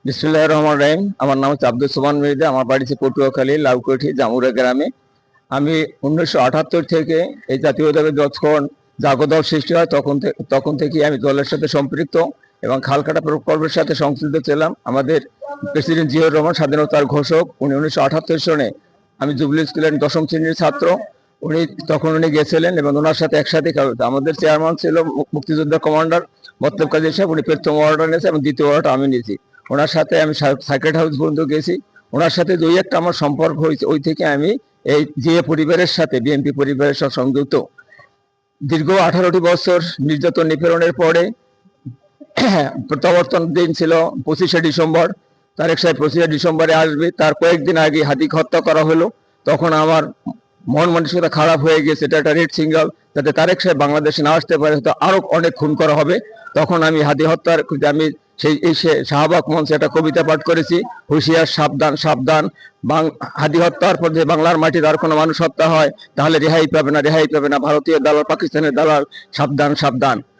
বিসমিল্লাহির রহমানির রহিম। আমার নাম হচ্ছে আব্দুল সোবহান মির্জা। আমার বাড়ি হচ্ছে পটুয়াখালী লাউকোঠি জামুরা গ্রামে। আমি 1978 থেকে এই জাতীয়তাবাদী যখন জাগদল সৃষ্টি হয় তখন থেকে আমি দলের সাথে সম্পৃক্ত এবং খালকাটা প্রকল্পের সাথে সংশ্লিষ্ট ছিলাম। আমাদের প্রেসিডেন্ট জিয়াউর রহমান স্বাধীনতার ঘোষক। উনি 1978 সনে, আমি জুবলি স্কুলের দশম শ্রেণীর ছাত্র। উনি গেছিলেন এবং ওনার সাথে একসাথে আমাদের চেয়ারম্যান ছিল মুক্তিযোদ্ধা কমান্ডার মতলব কাজী সাহেব। উনি প্রথম ওয়ার্ডটা নিয়েছে এবং দ্বিতীয় ওয়ার্ডটা আমি নিয়েছি। ওনার সাথে আমি সার্কিট হাউস পর্যন্ত গেছি। ওনার সাথে দুই একটা আমার সম্পর্ক হয়েছে, ওই থেকে আমি এই জিএ পরিবারের সাথে বিএনপি পরিবারের সাথে সংযুক্ত। দীর্ঘ 18টি বছর নির্যাতন নিপীড়নের পরে প্রত্যাবর্তন দিন ছিল 25শে ডিসেম্বর। তারেক সাহেব 25শে ডিসেম্বরে আসবে, তার কয়েকদিন আগে হাদিক হত্যা করা হলো। তখন আমার মন মানসিকতা খারাপ হয়ে গেছে, এটা একটা রেড সিগন্যাল, যাতে তারেক সাহেব বাংলাদেশে না আসতে পারে, তো আরো অনেক খুন করা হবে। তখন আমি হাদি হত্যার আমি শাহবাগ মঞ্চে একটা কবিতা পাঠ করেছি, হুঁশিয়ার সাবধান সাবধান, হাদি হত্যার পর যে বাংলার মাটিতে আর কোনো মানুষ হত্যা হয় তাহলে রেহাই পাবে না, রেহাই পাবে না, ভারতীয় দালাল পাকিস্তানের দালাল, সাবধান সাবধান।